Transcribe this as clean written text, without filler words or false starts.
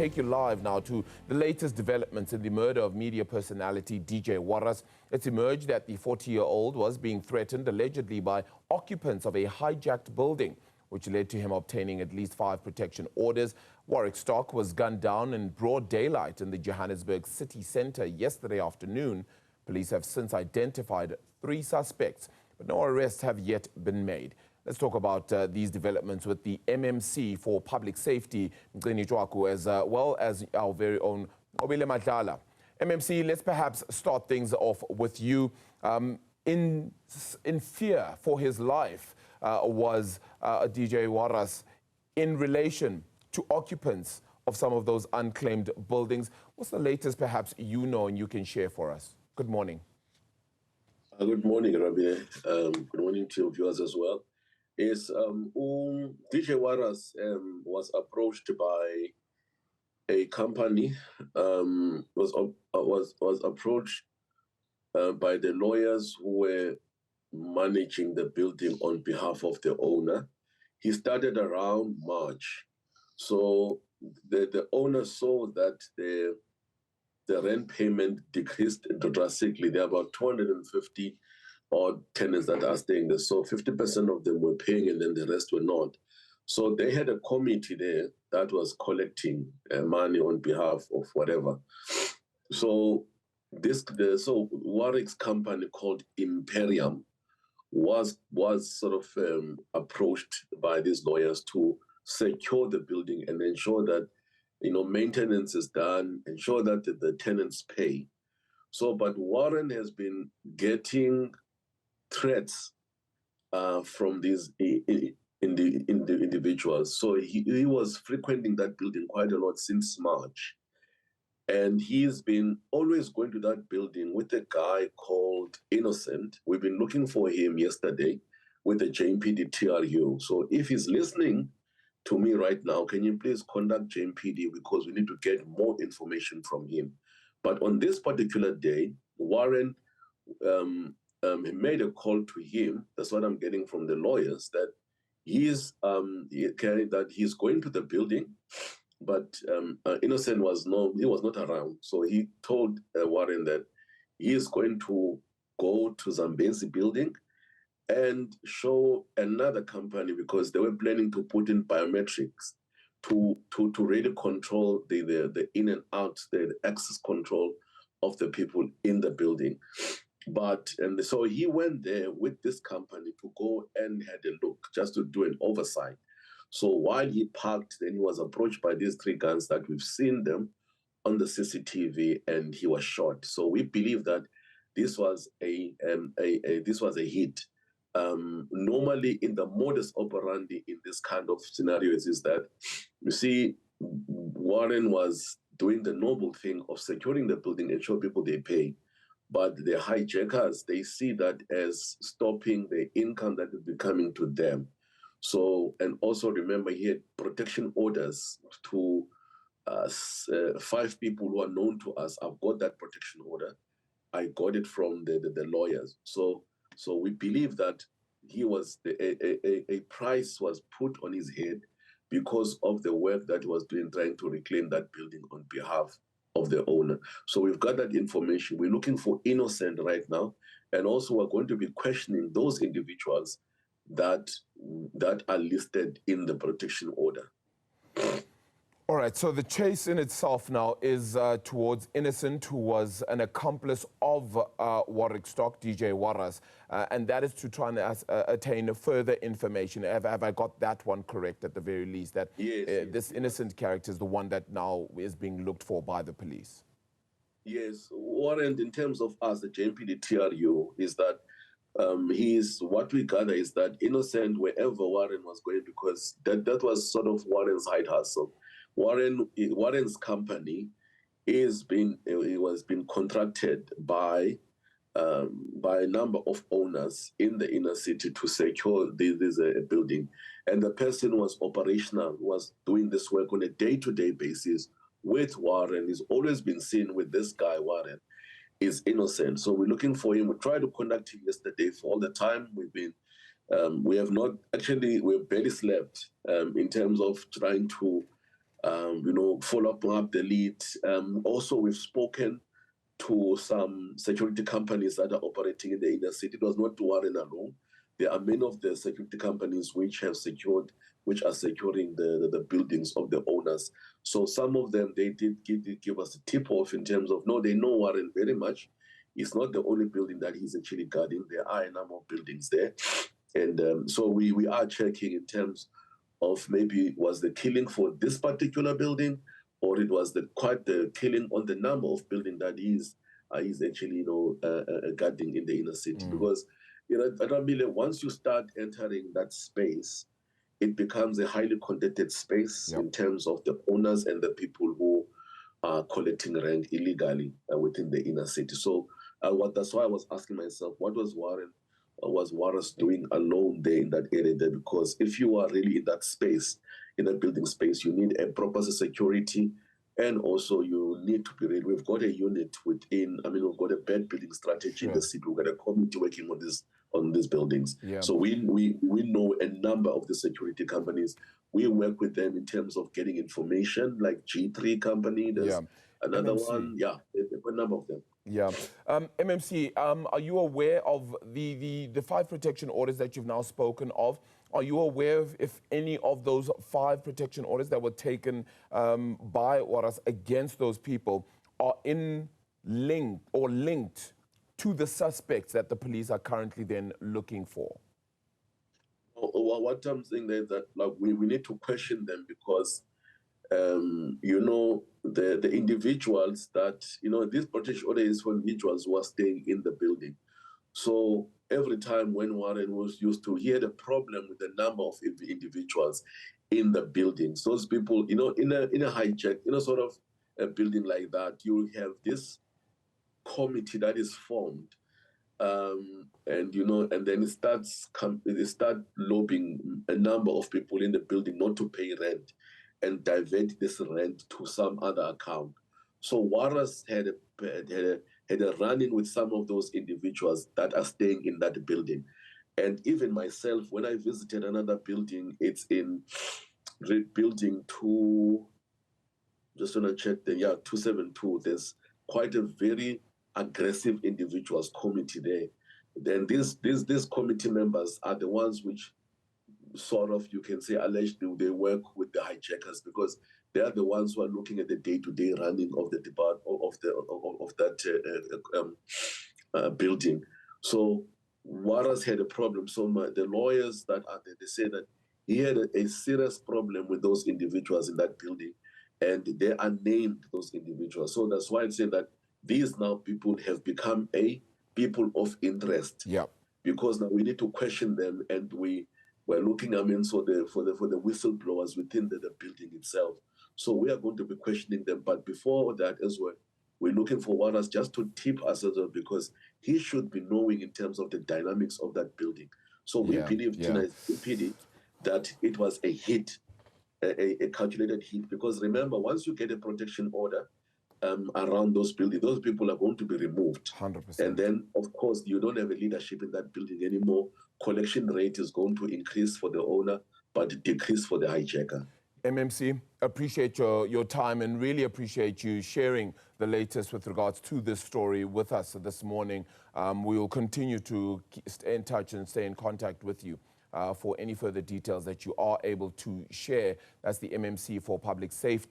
Take you live now to the latest developments in the murder of media personality DJ Warras. It's emerged that the 40-year-old was being threatened allegedly by occupants of a hijacked building, which led to him obtaining at least 5 protection orders. Warrick Stock was gunned down in broad daylight in the Johannesburg city centre yesterday afternoon. Police have since identified 3 suspects, but no arrests have yet been made. Let's talk about these developments with the MMC for Public Safety, Mgcini Tshwaku, as well as our very own Obile Madlala. MMC, let's perhaps start things off with you. In fear for his life was DJ Warras in relation to occupants of some of those unclaimed buildings. What's the latest perhaps you know and you can share for us? Good morning. Good morning, Rabbi. Good morning to your viewers as well. Is DJ Warras was approached by a company, was approached by the lawyers who were managing the building on behalf of the owner. He started around March. So the owner saw that the rent payment decreased drastically. There are about 250 odd tenants that are staying there. So 50% of them were paying and then the rest were not. So they had a committee there that was collecting money on behalf of whatever. So Warrick's company called Imperium was sort of approached by these lawyers to secure the building and ensure that maintenance is done, ensure that the tenants pay. So, but Warren has been getting threats from these individuals. So he was frequenting that building quite a lot since March. And he's been always going to that building with a guy called Innocent. We've been looking for him yesterday with the JMPD TRU. So if he's listening to me right now, can you please contact JMPD because we need to get more information from him. But on this particular day, Warren made a call to him. That's what I'm getting from the lawyers, that he's going to the building, but Innocent was not around. So he told Warren that he is going to go to Zambezi building and show another company because they were planning to put in biometrics to really control the in and out, the access control of the people in the building. And so he went there with this company to go and had a look, just to do an oversight. So while he parked, then he was approached by these 3 guns that we've seen them on the CCTV, and he was shot. So we believe that this was a hit. Normally, in the modus operandi in this kind of scenarios is that, you see, Warren was doing the noble thing of securing the building and show people they pay. But the hijackers, they see that as stopping the income that will be coming to them. So, and also remember, he had protection orders to 5 people who are known to us. I've got that protection order. I got it from the lawyers. So we believe that he was a price was put on his head because of the work that he was doing, trying to reclaim that building on behalf of the owner. So we've got that information. We're looking for Innocent right now, and also we're going to be questioning those individuals that are listed in the protection order. All right, so the chase in itself now is towards Innocent, who was an accomplice of Warrick Stock, DJ Warras, and that is to try and attain further information. Have I got that one correct at the very least, that yes, this Innocent character is the one that now is being looked for by the police? Yes, Warren, in terms of us, the JMPD TRU, is that what we gather is that Innocent, wherever Warren was going, because that was sort of Warren's side hustle. Warren's company was being contracted by a number of owners in the inner city to secure this building, and the person was operational, was doing this work on a day-to-day basis with Warren. He's always been seen with this guy. Warren is Innocent, so we're looking for him. We tried to contact him yesterday. For all the time we've been, we've barely slept in terms of trying to follow up the lead. Also, we've spoken to some security companies that are operating in the inner city. It was not Warren alone. There are many of the security companies which are securing the buildings of the owners. So some of them, they did give us a tip-off in terms of, no, they know Warren very much. It's not the only building that he's actually guarding. There are a number of buildings there. And so we are checking in terms of maybe was the killing for this particular building, or it was quite the killing on the number of buildings that he's actually guarding in the inner city. Because once you start entering that space, it becomes a highly congested space in terms of the owners and the people who are collecting rent illegally within the inner city. So that's why I was asking myself, what was Warras doing alone there in that area there? Because if you are really in that space, in that building space, you need a proper security, and also you need to be ready. We've got a unit within, we've got a bed building strategy in the city. We've got a committee working on these buildings. So we know a number of the security companies. We work with them in terms of getting information, like G3 company, there's another MMC. One, a number of them. MMC, are you aware of the 5 protection orders that you've now spoken of? Are you aware of if any of those 5 protection orders that were taken by Warras against those people are linked to the suspects that the police are currently then looking for? What I'm saying is that we need to question them, because the individuals that, this protection order is for individuals who are staying in the building. So every time when Warren was used to hear the problem with the number of individuals in the buildings, those people, in a hijack, sort of a building like that, you have this committee that is formed, and then it start lobbying a number of people in the building not to pay rent and divert this rent to some other account. So Warras had a run-in with some of those individuals that are staying in that building. And even myself, when I visited another building, it's in building 2, just want to check 272, there's quite a very aggressive individuals committee there. Then these committee members are the ones which sort of, you can say, allegedly they work with the hijackers, because they are the ones who are looking at the day-to-day running of the building. So Warras had a problem. So the lawyers that are there, they say that he had a serious problem with those individuals in that building, and they are named those individuals. So that's why I say that these now people have become people of interest. Because now we need to question them, and we're looking, for the whistleblowers within the building itself. So we are going to be questioning them. But before that as well, we're looking for Warras just to tip us as well, because he should be knowing in terms of the dynamics of that building. So we believe, that it was a hit, a calculated hit. Because remember, once you get a protection order around those buildings, those people are going to be removed. 100%. And then, of course, you don't have a leadership in that building anymore. Collection rate is going to increase for the owner, but decrease for the hijacker. MMC, appreciate your time, and really appreciate you sharing the latest with regards to this story with us this morning. We will continue to stay in touch and stay in contact with you for any further details that you are able to share. That's the MMC for Public Safety.